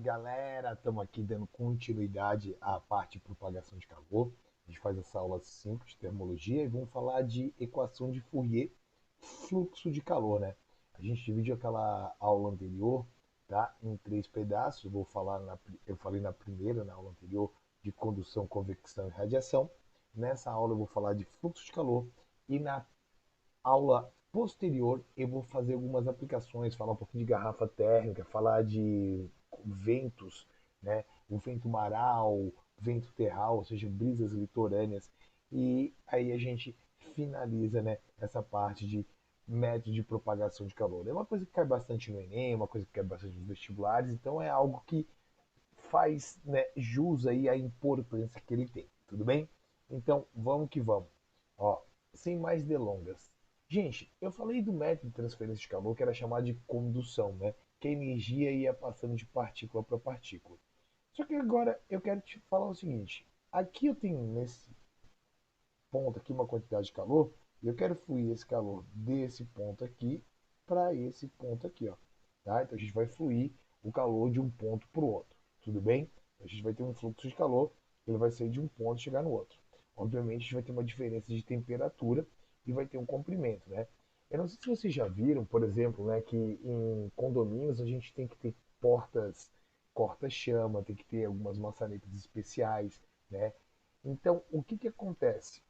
galera, estamos aqui dando continuidade à parte de propagação de calor. A gente faz essa aula simples de termologia e vamos falar de equação de Fourier, fluxo de calor, né? A gente dividiu aquela aula anterior, tá, em três pedaços. Eu falei na primeira, na aula anterior, de condução, convecção e radiação. Nessa aula eu vou falar de fluxo de calor e na aula posterior eu vou fazer algumas aplicações, falar um pouquinho de garrafa térmica, falar de ventos, né? O vento maral, vento terral, ou seja, brisas litorâneas. E aí a gente finaliza, né, essa parte de método de propagação de calor. É uma coisa que cai bastante no Enem, uma coisa que cai bastante nos vestibulares, então é algo que faz, né, jus aí à importância que ele tem, tudo bem? Então vamos que vamos. Ó, sem mais delongas. Gente, eu falei do método de transferência de calor que era chamado de condução, né? Que a energia ia passando de partícula para partícula. Só que agora eu quero te falar o seguinte: aqui eu tenho nesse ponto aqui uma quantidade de calor e eu quero fluir esse calor desse ponto aqui para esse ponto aqui, ó. Tá? Então a gente vai fluir o calor de um ponto para o outro, tudo bem? A gente vai ter um fluxo de calor, ele vai sair de um ponto e chegar no outro. Obviamente a gente vai ter uma diferença de temperatura e vai ter um comprimento, né? Eu não sei se vocês já viram, por exemplo, né, que em condomínios a gente tem que ter portas corta-chama, tem que ter algumas maçanetas especiais, né? Então, o que que acontece?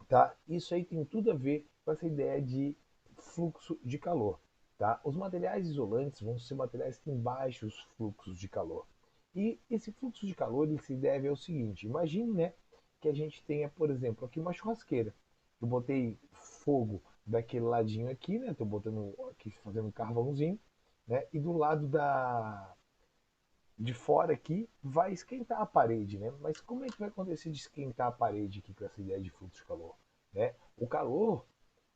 Tá? Isso aí tem tudo a ver com essa ideia de fluxo de calor. Tá? Os materiais isolantes vão ser materiais que têm baixos fluxos de calor. E esse fluxo de calor ele se deve ao seguinte: imagine, né, que a gente tenha, por exemplo, aqui uma churrasqueira. Eu botei fogo daquele ladinho aqui, né? Estou botando aqui, fazendo um carvãozinho, né? E do lado de fora aqui vai esquentar a parede, né? Mas como é que vai acontecer de esquentar a parede aqui com essa ideia de fluxo de calor? Né? O calor,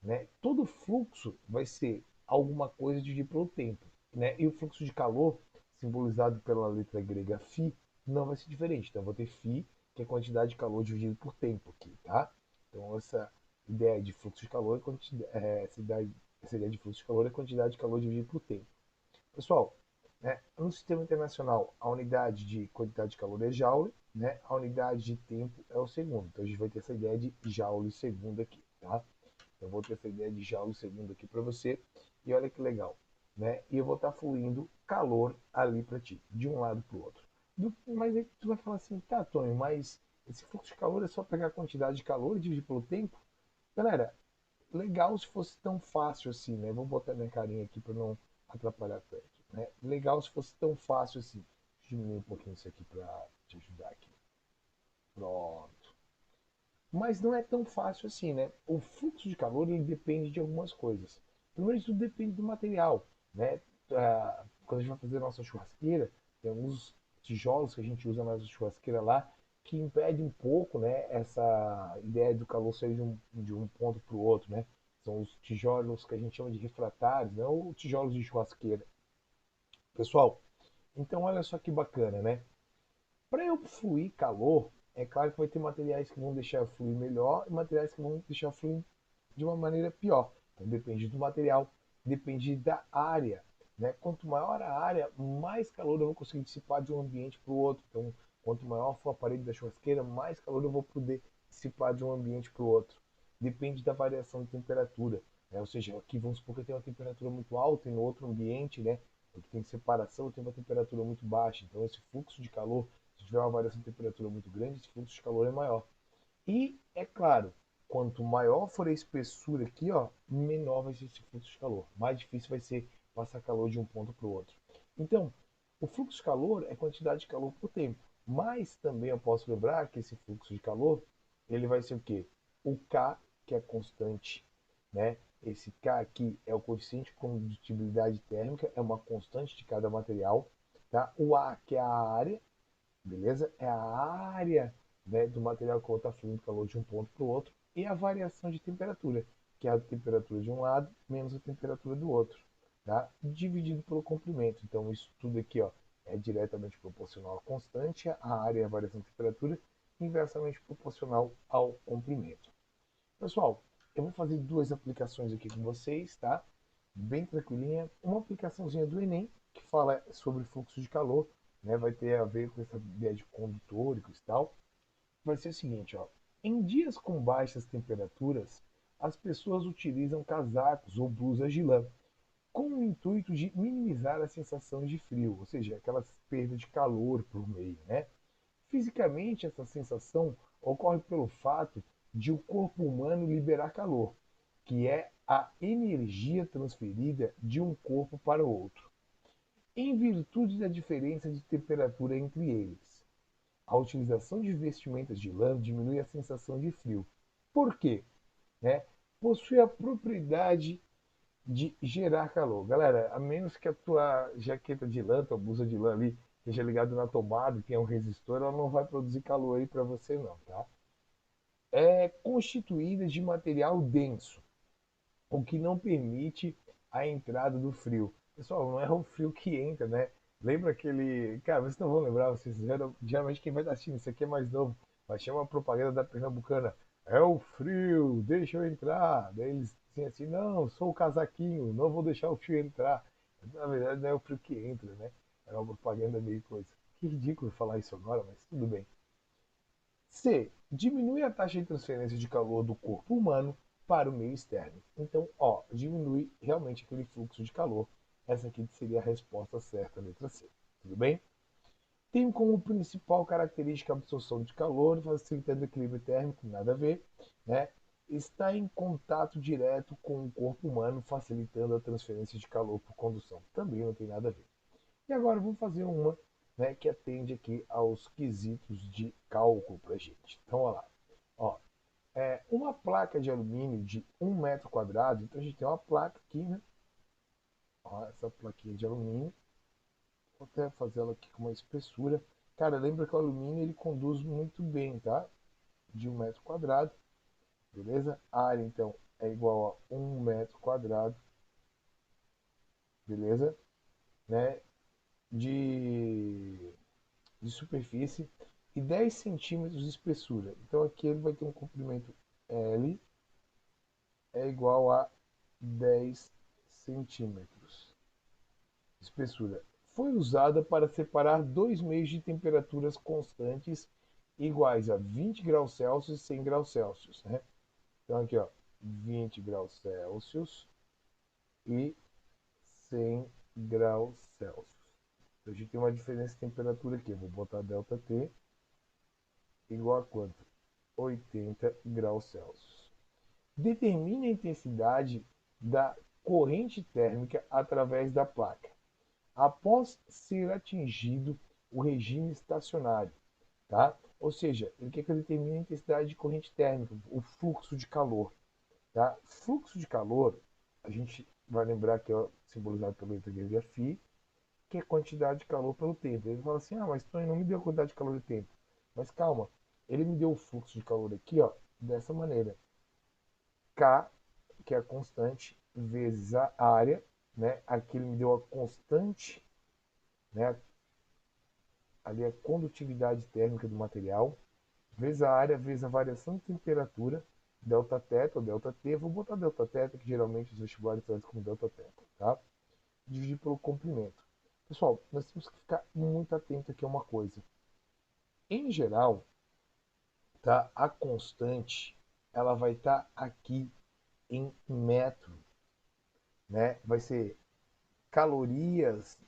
né? Todo fluxo vai ser alguma coisa dividido pelo tempo, né? E o fluxo de calor, simbolizado pela letra grega φ, não vai ser diferente. Então eu vou ter φ, que é a quantidade de calor dividido por tempo aqui, tá? Então essa ideia de fluxo de calor essa ideia de fluxo de calor é a quantidade de calor dividido por tempo. Pessoal, né, no sistema internacional, a unidade de quantidade de calor é joule, né, a unidade de tempo é o segundo. Então a gente vai ter essa ideia de joule segundo aqui, tá? Eu vou ter essa ideia de joule segundo aqui para você. E olha que legal, né? E eu vou estar fluindo calor ali para ti, de um lado para o outro. Mas aí tu vai falar assim, tá, Tony, mas esse fluxo de calor é só pegar a quantidade de calor e dividir pelo tempo? Galera, legal se fosse tão fácil assim, né? Vou botar minha carinha aqui para não atrapalhar tanto, né? Legal se fosse tão fácil assim. Deixa eu diminuir um pouquinho isso aqui para te ajudar aqui. Pronto. Mas não é tão fácil assim, né? O fluxo de calor ele depende de algumas coisas. Primeiro de tudo depende do material, né? Quando a gente vai fazer a nossa churrasqueira, tem alguns tijolos que a gente usa na nossa churrasqueira lá que impede um pouco, né, essa ideia do calor sair de um ponto para o outro, né? São os tijolos que a gente chama de refratários, não ou tijolos de churrasqueira. Pessoal, então olha só que bacana, né? Para eu fluir calor, é claro que vai ter materiais que vão deixar fluir melhor e materiais que vão deixar fluir de uma maneira pior. Então depende do material, depende da área. Né? Quanto maior a área, mais calor eu vou conseguir dissipar de um ambiente para o outro. Então, quanto maior for a parede da churrasqueira, mais calor eu vou poder dissipar de um ambiente para o outro. Depende da variação de temperatura. Né? Ou seja, aqui vamos supor que eu tenho uma temperatura muito alta e no outro ambiente, né, que tem separação, eu tenho uma temperatura muito baixa. Então, esse fluxo de calor, se tiver uma variação de temperatura muito grande, esse fluxo de calor é maior. E, é claro, quanto maior for a espessura aqui, ó, menor vai ser esse fluxo de calor. Mais difícil vai ser passar calor de um ponto para o outro. Então, o fluxo de calor é quantidade de calor por tempo. Mas também eu posso lembrar que esse fluxo de calor, ele vai ser o quê? O K, que é constante, né? Esse K aqui é o coeficiente de condutibilidade térmica, é uma constante de cada material, tá? O A, que é a área, beleza? É a área, né, do material que está fluindo calor de um ponto para o outro e a variação de temperatura, que é a temperatura de um lado menos a temperatura do outro, tá? Dividido pelo comprimento. Então isso tudo aqui, ó, é diretamente proporcional à constante, a área e a variação de temperatura, inversamente proporcional ao comprimento. Pessoal, eu vou fazer duas aplicações aqui com vocês, tá? Bem tranquilinha. Uma aplicaçãozinha do Enem, que fala sobre fluxo de calor, né, vai ter a ver com essa ideia de condutóricos e tal, vai ser o seguinte, ó. Em dias com baixas temperaturas, as pessoas utilizam casacos ou blusas de lã, com o intuito de minimizar a sensação de frio, ou seja, aquela perda de calor por meio, né? Fisicamente, essa sensação ocorre pelo fato de o corpo humano liberar calor, que é a energia transferida de um corpo para o outro, em virtude da diferença de temperatura entre eles. A utilização de vestimentas de lã diminui a sensação de frio. Por quê? Né? Possui a propriedade de gerar calor. Galera, a menos que a tua jaqueta de lã, tua blusa de lã ali, esteja ligada na tomada e tenha um resistor, ela não vai produzir calor aí para você não, tá? É constituída de material denso, o que não permite a entrada do frio. Pessoal, não é o frio que entra, né? Lembra aquele. Cara, vocês não vão lembrar, vocês geralmente quem vai estar assistindo isso aqui é mais novo. Mas tinha uma propaganda da Pernambucana. É o frio, deixa eu entrar. Daí eles diziam assim: não, sou o casaquinho, não vou deixar o frio entrar. Na verdade, não é o frio que entra, né? Era uma propaganda meio coisa. Que ridículo falar isso agora, mas tudo bem. C. Diminui a taxa de transferência de calor do corpo humano para o meio externo. Então, ó, diminui realmente aquele fluxo de calor. Essa aqui seria a resposta certa, a letra C. Tudo bem? Tem como principal característica a absorção de calor, facilitando o equilíbrio térmico, nada a ver, né? Está em contato direto com o corpo humano, facilitando a transferência de calor por condução. Também não tem nada a ver. E agora vamos fazer uma, né, que atende aqui aos quesitos de cálculo para a gente. Então, olha lá. Ó, uma placa de alumínio de 1 metro quadrado, então a gente tem uma placa aqui, né? Ó, essa plaquinha de alumínio. Vou até fazer ela aqui com uma espessura. Cara, lembra que o alumínio ele conduz muito bem, tá? De 1 metro quadrado, beleza? A área, então, é igual a 1 metro quadrado, beleza? Né? De superfície e 10 centímetros de espessura. Então aqui ele vai ter um comprimento L é igual a 10 centímetros de espessura. Foi usada para separar dois meios de temperaturas constantes iguais a 20 graus Celsius e 100 graus Celsius. Né? Então aqui, ó, 20 graus Celsius e 100 graus Celsius. Então, a gente tem uma diferença de temperatura aqui. Eu vou botar ΔT igual a quanto? 80 graus Celsius. Determine a intensidade da corrente térmica através da placa. Após ser atingido o regime estacionário, tá? Ou seja, ele quer que eu determine a intensidade de corrente térmica, o fluxo de calor, tá? Fluxo de calor, a gente vai lembrar que é simbolizado pela letra grega φ, que é quantidade de calor pelo tempo. Ele fala assim, mas Tony não me deu a quantidade de calor de tempo. Mas calma, ele me deu o fluxo de calor aqui, ó, dessa maneira. K, que é a constante, vezes a área, né? Aqui ele me deu a constante, né? Ali a condutividade térmica do material, vezes a área, vezes a variação de temperatura, delta θ ou delta T. Vou botar delta θ, que geralmente os vestibulares trazem como delta θ, tá? Dividir pelo comprimento. Pessoal, nós temos que ficar muito atento aqui a uma coisa. Em geral, tá? A constante, ela vai estar aqui em metro, né? Vai ser calorias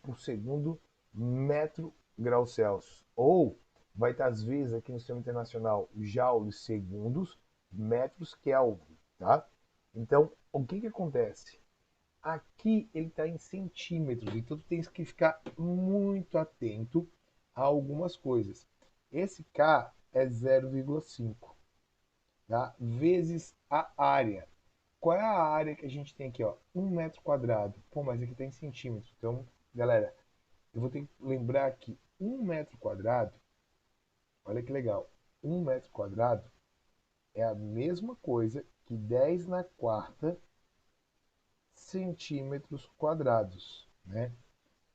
por segundo metro grau Celsius. Ou vai estar, às vezes, aqui no sistema internacional, joules segundos, metros Kelvin, tá? Então, o que que acontece? Aqui ele está em centímetros, então tu tens que ficar muito atento a algumas coisas. Esse K é 0,5, tá? Vezes a área. Qual é a área que a gente tem aqui, ó? 1 metro quadrado. Pô, mas aqui está em centímetros. Então, galera, eu vou ter que lembrar que 1 metro quadrado, olha que legal, 1 metro quadrado é a mesma coisa que 10 na quarta centímetros quadrados, né?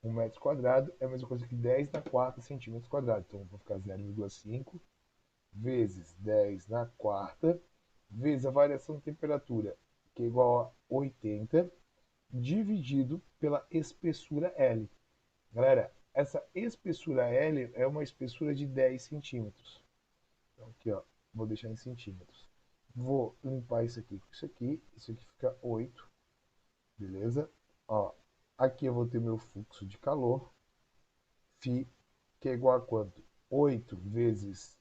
1 metro quadrado é a mesma coisa que 10 na quarta centímetros quadrados. Então, vou ficar 0,5 vezes 10 na quarta, vezes a variação de temperatura, que é igual a 80, dividido pela espessura L. Galera, Essa espessura L é uma espessura de 10 centímetros. Então, aqui, ó, vou deixar em centímetros. Vou limpar isso aqui com isso aqui fica 8, beleza? Ó, aqui eu vou ter meu fluxo de calor, Φ, que é igual a quanto? 8 vezes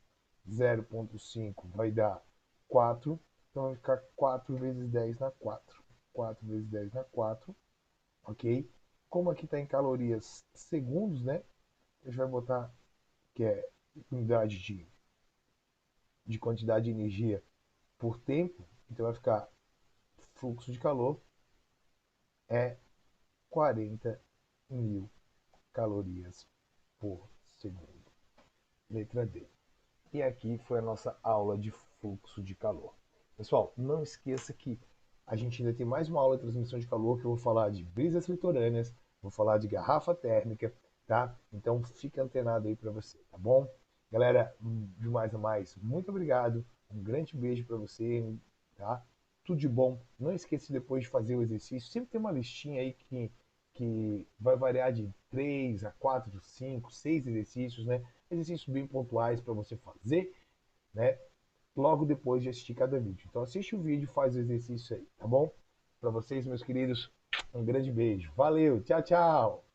0,5 vai dar 4, então vai ficar 4 vezes 10 na 4. 4 vezes 10 na 4, ok? Como aqui está em calorias segundos, né? A gente vai botar que é unidade de quantidade de energia por tempo, então vai ficar fluxo de calor é 40.000 calorias por segundo. Letra D. E aqui foi a nossa aula de fluxo de calor. Pessoal, não esqueça que a gente ainda tem mais uma aula de transmissão de calor que eu vou falar de brisas litorâneas, vou falar de garrafa térmica, tá? Então fica antenado aí para você, tá bom? Galera, de mais a mais, muito obrigado. Um grande beijo para você, tá? Tudo de bom. Não esqueça depois de fazer o exercício. Sempre tem uma listinha aí que vai variar de 3 a 4, 5, 6 exercícios, né? Exercícios bem pontuais para você fazer, né? Logo depois de assistir cada vídeo. Então assiste o vídeo, faz o exercício aí, tá bom? Para vocês, meus queridos, um grande beijo. Valeu, tchau, tchau!